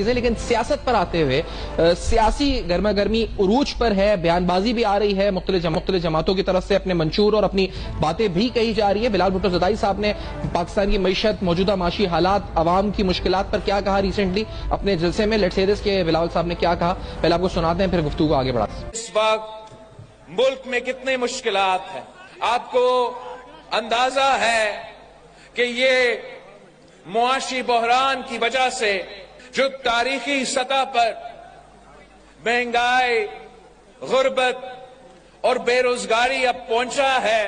لیکن سیاست پر آتے ہوئے سیاسی گرما گرمی عروج پر ہے، بیان بازی بھی آ رہی ہے مختلف جماعتوں کی طرف سے، اپنے منشور اور اپنی باتیں بھی کہی جا رہی ہے۔ بلال بھٹو زدائی صاحب نے پاکستان کی معیشت، موجودہ معاشی حالات، عوام کی مشکلات پر کیا کہا ریسنٹلی اپنے جلسے میں، لیٹس ہیئر کہ بلاول صاحب نے کیا کہا، پہلے آپ کو سناتے ہیں پھر گفتگو آگے بڑھاتے ہیں۔ اس وقت ملک میں کتنے مشکلات ہیں، آپ کو اندازہ ہے کہ یہ معاشی بحران کی وجہ سے جو تاریخی سطح پر مہنگائی، غربت اور بے روزگاری اب پہنچا ہے،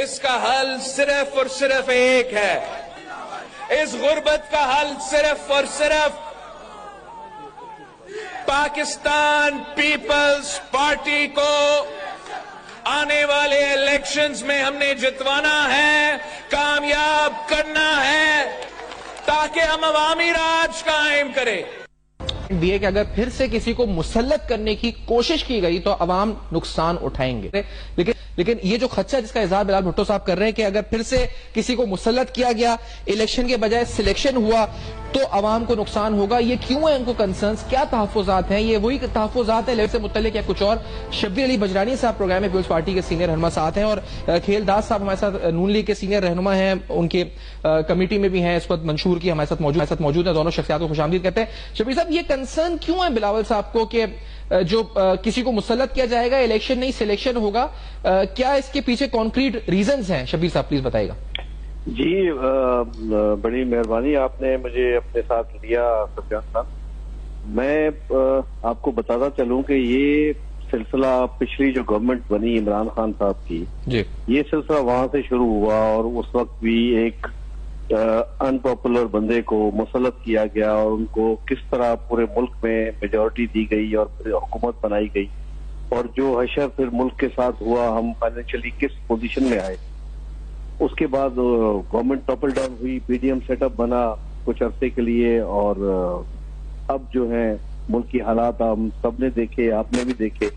اس کا حل صرف اور صرف ایک ہے۔ اس غربت کا حل صرف اور صرف پاکستان پیپلز پارٹی کو آنے والے الیکشنز میں ہم نے جتوانا ہے، کامیاب کرنا ہے، تاکہ ہم عوامی راج قائم کریں۔ بھی ہے کہ اگر پھر سے کسی کو مسلط کرنے کی کوشش کی گئی تو عوام نقصان اٹھائیں گے، لیکن یہ جو خدشہ جس کا اظہار بلال بھٹو صاحب کر رہے ہیں کہ اگر پھر سے کسی کو مسلط کیا گیا، الیکشن کے بجائے سلیکشن ہوا تو عوام کو نقصان ہوگا، یہ کیوں ہے ان کو کنسرنز، کیا تحفظات ہیں؟ یہ وہی تحفظات ہیں لیو سے متعلق یا کچھ اور؟ شبیر علی بجرانی صاحب پروگرام میں پیپلز پارٹی کے سینئر رہنما ساتھ ہیں، اور کھیل داس صاحب ہمارے ساتھ نون لیگ کے سینئر رہنما ہیں، ان کی کمیٹی میں بھی ہیں، اس وقت منشور کی ہمارے ساتھ موجود ہیں، دونوں شخصیات کو خوش آمدید کہتے ہیں۔ شبیر صاحب، یہ کنسرن کیوں ہے بلاول صاحب کو کہ جو کسی کو مسلط کیا جائے گا، الیکشن نہیں سلیکشن ہوگا، کیا اس کے پیچھے کانکریٹ ریزنز ہیں؟ شبیر صاحب پلیز بتائیے گا۔ جی بڑی مہربانی آپ نے مجھے اپنے ساتھ لیا سفیان صاحب۔ میں آپ کو بتاتا چلوں کہ یہ سلسلہ پچھلی جو گورنمنٹ بنی عمران خان صاحب کی، یہ سلسلہ وہاں سے شروع ہوا، اور اس وقت بھی ایک ان پاپولر بندے کو مسلط کیا گیا اور ان کو کس طرح پورے ملک میں میجورٹی دی گئی اور پھر حکومت بنائی گئی، اور جو حشر پھر ملک کے ساتھ ہوا، ہم فائنینشلی کس پوزیشن میں آئے۔ اس کے بعد گورنمنٹ ٹاپل ڈاؤن ہوئی، P D M set up بنا کچھ عرصے کے لیے، اور اب جو ہے ملک کی حالات ہم سب نے دیکھے، آپ نے بھی دیکھے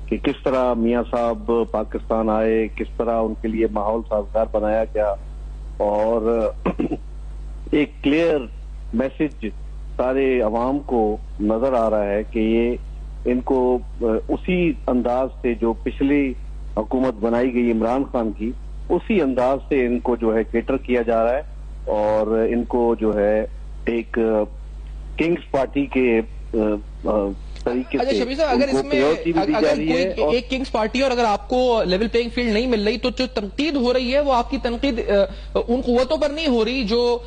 کہ کس طرح میاں صاحب پاکستان آئے، کس طرح ان کے لیے ماحول سازگار بنایا گیا، اور ایک کلیئر میسج سارے عوام کو نظر آ رہا ہے کہ یہ ان کو اسی انداز سے جو پچھلی حکومت بنائی گئی عمران خان کی، اسی انداز سے ان کو جو ہے کیٹر کیا جا رہا ہے، اور ان کو جو ہے ایک کنگز پارٹی کے طریقے سے شبیر صاحب، اگر اس میں اگر کوئی ایک کنگز پارٹی اور اگر آپ کو لیول پلینگ فیلڈ نہیں مل رہی، تو جو تنقید ہو رہی ہے وہ آپ کی تنقید ان قوتوں پر نہیں ہو رہی جو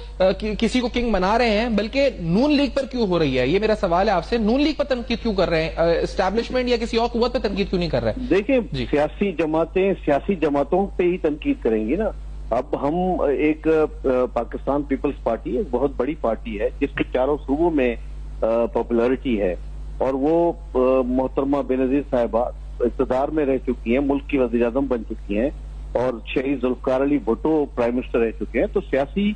کسی کو کنگ بنا رہے ہیں، بلکہ نون لیگ پر کیوں ہو رہی ہے؟ یہ میرا سوال ہے آپ سے، نون لیگ پر تنقید کیوں کر رہے ہیں؟ اسٹیبلشمنٹ یا کسی اور قوت پر تنقید کیوں نہیں کر رہے؟ دیکھیں، سیاسی جماعتیں سیاسی جماعتوں پہ ہی تنقید کریں گی نا۔ اب ہم ایک پاکستان پیپلز پارٹی ایک بہت بڑی پارٹی ہے جس کے چاروں صوبوں میں پاپولیرٹی ہے، اور وہ محترمہ بینظیر صاحبہ اقتدار میں رہ چکی ہیں، ملک کی وزیر اعظم بن چکی ہیں، اور شہید ذوالفقار علی بھٹو پرائم منسٹر رہ چکے ہیں۔ تو سیاسی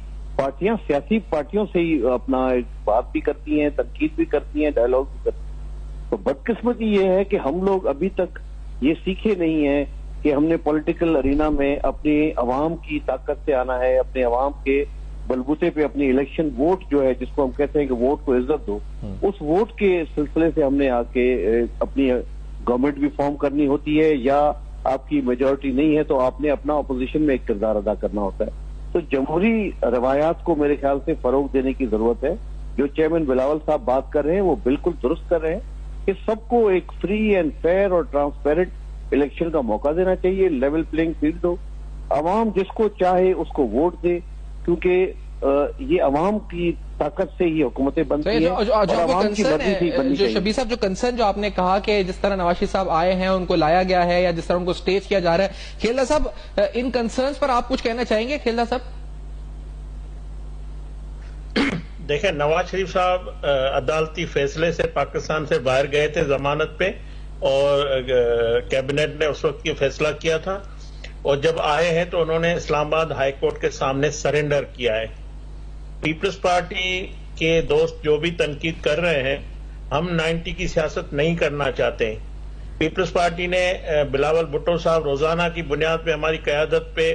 پارٹیوں سے ہی اپنا بات بھی کرتی ہیں، تنقید بھی کرتی ہیں، ڈائیلاگ بھی کرتی ہیں۔ تو بدقسمتی یہ ہے کہ ہم لوگ ابھی تک یہ سیکھے نہیں ہیں کہ ہم نے پولیٹیکل ارینا میں اپنی عوام کی طاقت سے آنا ہے، اپنے عوام کے بلبوتے پہ اپنی الیکشن ووٹ جو ہے، جس کو ہم کہتے ہیں کہ ووٹ کو عزت دو، اس ووٹ کے سلسلے سے ہم نے آ کے اپنی گورنمنٹ بھی فارم کرنی ہوتی ہے، یا آپ کی میجورٹی نہیں ہے تو آپ نے اپنا اپوزیشن میں ایک کردار ادا کرنا ہوتا ہے۔ تو جمہوری روایات کو میرے خیال سے فروغ دینے کی ضرورت ہے۔ جو چیئرمین بلاول صاحب بات کر رہے ہیں وہ بالکل درست کر رہے ہیں کہ سب کو ایک فری اینڈ فیئر اور ٹرانسپیرنٹ الیکشن کا موقع دینا چاہیے، لیول پلینگ فیلڈ ہو، عوام جس کو چاہے اس کو ووٹ دے، کیونکہ یہ عوام کی طاقت سے ہی حکومتیں بنتی ہیں اور عوام کی مرضی سے بننی چاہیے۔ شبیر صاحب، جو کنسرن جو آپ نے کہا کہ جس طرح نواز شریف صاحب آئے ہیں ان کو لایا گیا ہے یا جس طرح ان کو سٹیج کیا جا رہا ہے، کھیلدار صاحب ان کنسرنز پر آپ کچھ کہنا چاہیں گے؟ کھیلدار صاحب دیکھیں، نواز شریف صاحب عدالتی فیصلے سے پاکستان سے باہر گئے تھے ضمانت پہ، اور کیبنٹ نے اس وقت یہ فیصلہ کیا تھا، اور جب آئے ہیں تو انہوں نے اسلام آباد ہائی کورٹ کے سامنے سرنڈر کیا ہے۔ پیپلز پارٹی کے دوست جو بھی تنقید کر رہے ہیں، ہم 90 کی سیاست نہیں کرنا چاہتے۔ پیپلز پارٹی نے بلاول بھٹو صاحب روزانہ کی بنیاد پہ ہماری قیادت پہ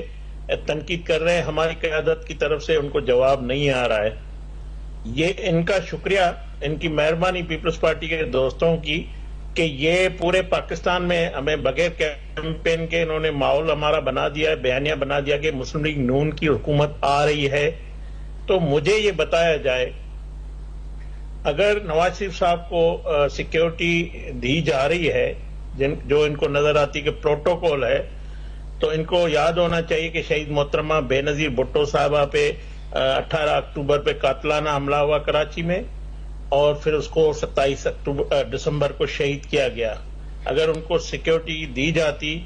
تنقید کر رہے ہیں، ہماری قیادت کی طرف سے ان کو جواب نہیں آ رہا ہے۔ یہ ان کا شکریہ ان کی مہربانی پیپلز پارٹی کے دوستوں کی کہ یہ پورے پاکستان میں ہمیں بغیر کیمپین کے انہوں نے ماحول ہمارا بنا دیا ہے، بیانیہ بنا دیا کہ مسلم لیگ نون کی حکومت آ رہی ہے. تو مجھے یہ بتایا جائے اگر نواز شریف صاحب کو سیکیورٹی دی جا رہی ہے جو ان کو نظر آتی کہ پروٹوکول ہے، تو ان کو یاد ہونا چاہیے کہ شہید محترمہ بے نظیر بھٹو صاحبہ پہ 18 اکتوبر پہ قاتلانہ حملہ ہوا کراچی میں، اور پھر اس کو 27 دسمبر کو شہید کیا گیا. اگر ان کو سیکیورٹی دی جاتی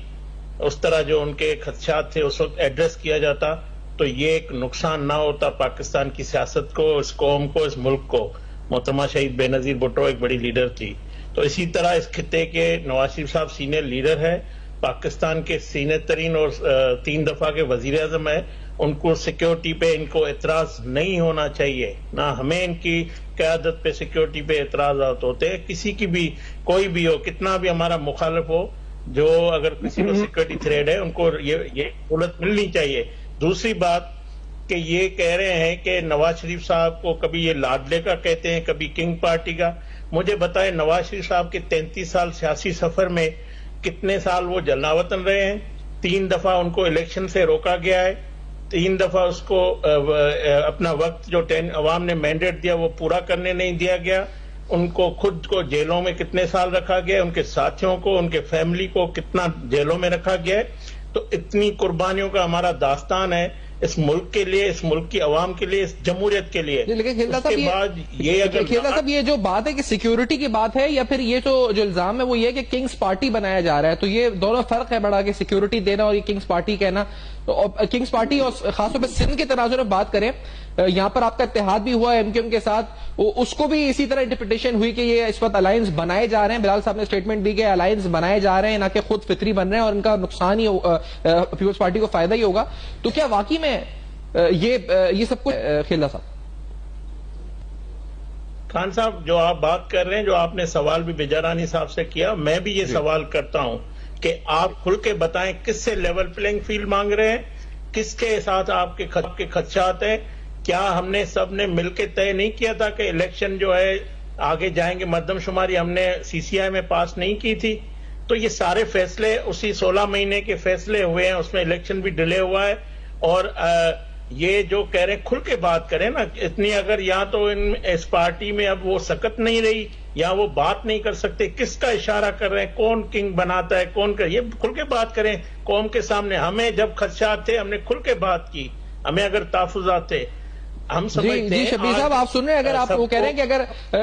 اس طرح جو ان کے خدشات تھے اس وقت ایڈریس کیا جاتا تو یہ ایک نقصان نہ ہوتا پاکستان کی سیاست کو، اس قوم کو، اس ملک کو. محترمہ شہید بے نظیر بھٹو ایک بڑی لیڈر تھی. تو اسی طرح اس خطے کے نواز شریف صاحب سینئر لیڈر ہے، پاکستان کے سینئر ترین اور 3 دفعہ کے وزیر اعظم ہے. ان کو سیکیورٹی پہ ان کو اعتراض نہیں ہونا چاہیے، نہ ہمیں ان کی قیادت پہ سیکیورٹی پہ اعتراضات ہوتے. کسی کی بھی کوئی بھی ہو، کتنا بھی ہمارا مخالف ہو، جو اگر کسی کو سیکیورٹی تھریٹ ہے ان کو یہ سہولت ملنی چاہیے. دوسری بات کہ یہ کہہ رہے ہیں کہ نواز شریف صاحب کو کبھی یہ لاڈلے کا کہتے ہیں، کبھی کنگ پارٹی کا. مجھے بتائیں نواز شریف صاحب کے 33 سال سیاسی سفر میں کتنے سال وہ جلنا وطن رہے ہیں؟ 3 دفعہ ان کو الیکشن سے روکا گیا ہے، 3 دفعہ اس کو اپنا وقت جو عوام نے مینڈیٹ دیا وہ پورا کرنے نہیں دیا گیا. ان کو خود کو جیلوں میں کتنے سال رکھا گیا، ان کے ساتھیوں کو، ان کے فیملی کو کتنا جیلوں میں رکھا گیا ہے. تو اتنی قربانیوں کا ہمارا داستان ہے اس ملک کے لیے، اس ملک کی عوام کے لیے، اس جمہوریت کے لیے. لیکن کھیلتا اس کے بعد صاحب یہ جو بات ہے کہ سیکیورٹی کی بات ہے یا پھر یہ جو الزام ہے وہ یہ ہے کہ کنگز پارٹی بنایا جا رہا ہے، تو یہ دونوں فرق ہے بڑا کہ سیکیورٹی دینا اور یہ کنگز پارٹی کہنا. تو کنگز پارٹی اور خاص طور پہ سندھ کے تناظر میں بات کریں، یہاں پر آپ کا اتحاد بھی ہوا ہے ایم کیو ایم کے ساتھ، اس کو بھی اسی طرح انٹرپریٹیشن ہوئی کہ یہ اس وقت الائنس بنائے جا رہے ہیں. بلال صاحب نے اسٹیٹمنٹ دی کہ الائنس بنائے جا رہے ہیں، نہ کہ خود فطری بن رہے ہیں اور ان کا نقصان ہی پیپلز پارٹی کو فائدہ ہی ہوگا. تو کیا واقعی میں یہ سب کچھ کھیلا صاحب؟ خان صاحب جو آپ بات کر رہے ہیں، جو آپ نے سوال بھی بیجارانی صاحب سے کیا، میں بھی یہ سوال کرتا ہوں کہ آپ کھل کے بتائیں کس سے لیول پلینگ فیلڈ مانگ رہے ہیں، کس کے ساتھ آپ کے خدشات ہیں. کیا ہم نے سب نے مل کے طے نہیں کیا تھا کہ الیکشن جو ہے آگے جائیں گے؟ مردم شماری ہم نے سی سی آئی میں پاس نہیں کی تھی. تو یہ سارے فیصلے اسی 16 مہینے کے فیصلے ہوئے ہیں، اس میں الیکشن بھی ڈیلے ہوا ہے. اور یہ جو کہہ رہے ہیں کھل کے بات کریں نا. اتنی اگر یا تو اس پارٹی میں اب وہ سکت نہیں رہی یا وہ بات نہیں کر سکتے، کس کا اشارہ کر رہے ہیں، کون کنگ بناتا ہے، کون کا، یہ کھل کے بات کریں قوم کے سامنے. ہمیں جب خدشات تھے ہم نے کھل کے بات کی، ہمیں اگر تحفظات تھے ہم سمجھتے ہیں. شبیر صاحب آپ سن رہے ہیں، اگر آپ وہ کہہ رہے ہیں کہ اگر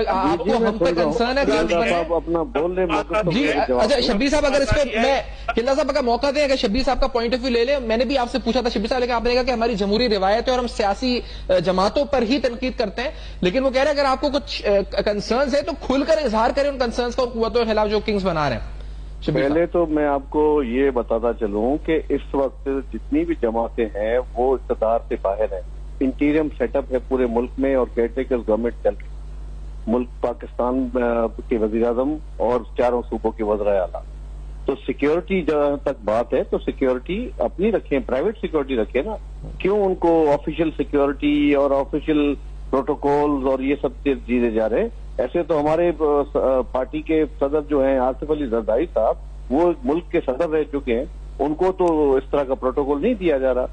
آپ کو ہم پہ کنسرن ہے اپنا بول رہے جی. اچھا شبیر صاحب اگر اس پہ میں قلعہ صاحب کا موقع دیں، اگر شبیر صاحب کا پوائنٹ آف ویو لے لیں. میں نے بھی آپ سے پوچھا تھا شبیر صاحب، لیکن آپ نے کہا کہ ہماری جمہوری روایت ہے اور ہم سیاسی جماعتوں پر ہی تنقید کرتے ہیں. لیکن وہ کہہ رہے ہیں اگر آپ کو کچھ کنسرنز ہے تو کھل کر اظہار کریں ان کنسرنز کو قوتوں کے خلاف جو کنگز بنا رہے ہیں. پہلے تو میں آپ کو یہ بتاتا چلوں کہ اس وقت جتنی بھی جماعتیں ہیں وہ اقتدار سے باہر ہیں. انٹیریم سیٹ اپ ہے پورے ملک میں اور کیئر ٹیکر گورنمنٹ چل رہی ہے ملک پاکستان کے وزیر اعظم اور 4 صوبوں کے وزرائے اعلیٰ. تو سیکیورٹی جہاں تک بات ہے تو سیکیورٹی اپنی رکھیں، پرائیویٹ سیکیورٹی رکھیں نا. کیوں ان کو آفیشیل سیکیورٹی اور آفیشیل پروٹوکولز اور یہ سب چیزیں جا رہے ہیں؟ ایسے تو ہمارے پارٹی کے صدر جو ہیں آصف علی زرداری صاحب، وہ ملک کے صدر رہ چکے ہیں، ان کو تو اس طرح کا پروٹوکول نہیں دیا جا رہا.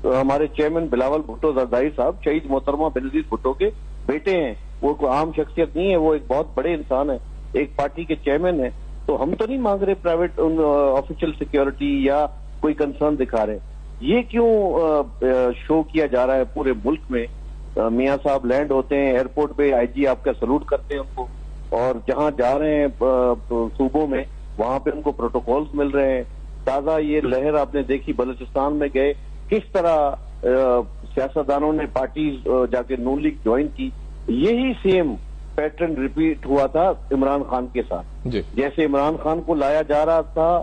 ہمارے چیئرمین بلاول بھٹو زرداری صاحب شہید محترمہ بے نظیر بھٹو کے بیٹے ہیں، وہ کوئی عام شخصیت نہیں ہے، وہ ایک بہت بڑے انسان ہے، ایک پارٹی کے چیئرمین ہیں. تو ہم تو نہیں مانگ رہے پرائیویٹ آفیشیل سیکیورٹی یا کوئی کنسرن دکھا رہے. یہ کیوں شو کیا جا رہا ہے پورے ملک میں؟ میاں صاحب لینڈ ہوتے ہیں ایئرپورٹ پہ، آئی جی آپ کا سلوٹ کرتے ہیں ان کو، اور جہاں جا رہے ہیں صوبوں میں وہاں پہ ان کو پروٹوکولز مل رہے ہیں. تازہ یہ لہر آپ نے دیکھی بلوچستان میں گئے، کس طرح سیاستدانوں نے پارٹیز جا کے نون لیگ جوائن کی. یہی سیم پیٹرن ریپیٹ ہوا تھا عمران خان کے ساتھ. جیسے عمران خان کو لایا جا رہا تھا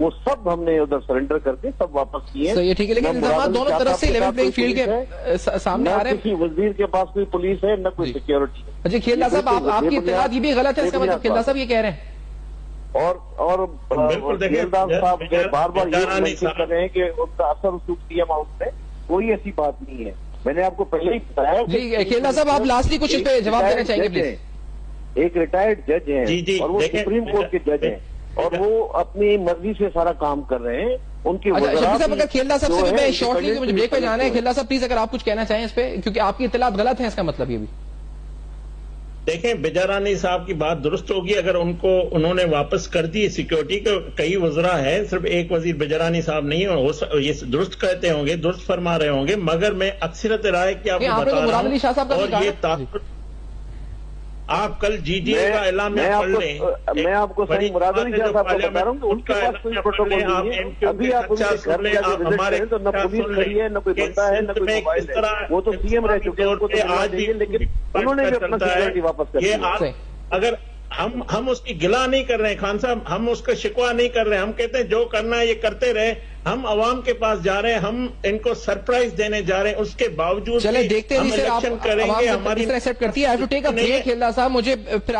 وہ سب ہم نے ادھر سرنڈر کر کے سب واپس کیے. یہ ٹھیک ہے، لیکن الزامات دونوں طرف سے لیول پلینگ فیلڈ کے سامنے آ رہے ہیں. کسی وزیر کے پاس کوئی پولیس ہے نہ کوئی سیکیورٹی ہے. جی کھیلا صاحب، آپ کی اطلاعات یہ بھی غلط ہے، اس کا مطلب کھیلا صاحب یہ کہہ رہے ہیں. اور کھیلدار صاحب بار بار یہ مینشن کر رہے ہیں کہ ان کا اثر رسوخ سی ایم ہاؤس میں، کوئی ایسی بات نہیں ہے. میں نے آپ کو پہلے ہی بتایا. جی کھیلا صاحب، آپ لاسٹلی کچھ اس پہ جواب دینا چاہیں گے پلیز. ایک ریٹائرڈ جج ہیں اور وہ سپریم کورٹ کے جج ہیں اور وہ اپنی مرضی سے سارا کام کر رہے ہیں. ان کی صاحب اگر کھیلا صاحب سے میں شارٹلی مجھے بریک پہ جانا ہے، کھیلا صاحب پلیز اگر آپ کچھ کہنا چاہیں اس پہ، کیونکہ آپ کی اطلاعات غلط ہیں، اس کا مطلب یہ بھی. دیکھیں بیجارانی صاحب کی بات درست ہوگی اگر انہوں نے واپس کر دی سیکیورٹی کے. کئی وزراء ہیں، صرف ایک وزیر بیجارانی صاحب نہیں ہے، یہ درست کہتے ہوں گے، درست فرما رہے ہوں گے، مگر میں اکثرت رائے کی آپ کو بتا رہا ہوں. اور یہ تعلق آپ کل جی ڈی اے کا اعلان میں پڑھ لیں. میں آپ کو صحیح مراد علی شاہ صاحب کو بتا رہا ہوں کہ ان کے پاس کوئی پروٹوکول نہیں ہے. ابھی آپ ان کے گھر جا کے وزٹ کریں تو نہ پولیس کھڑی ہے، نہ کوئی بندہ ہے، نہ کوئی موبائل ہے. وہ تو سی ایم رہ چکے ہیں، ان کو تو آج بھی، لیکن انہوں نے بھی اپنا سیکورٹی واپس کر دیا. اگر ہم اس کی گلا نہیں کر رہے ہیں خان صاحب، ہم اس کا شکوہ نہیں کر رہے ہیں. ہم کہتے ہیں جو کرنا ہے یہ کرتے رہے. ہم عوام کے پاس جا رہے ہیں، ہم ان کو سرپرائز دینے جا رہے ہیں. اس کے باوجود چلے دیکھتے ہیں ہم الیکشن کریں گے. ہماری ایکسپٹ کرتی ہے. I have to take a break. کھیلا صاحب مجھے پھر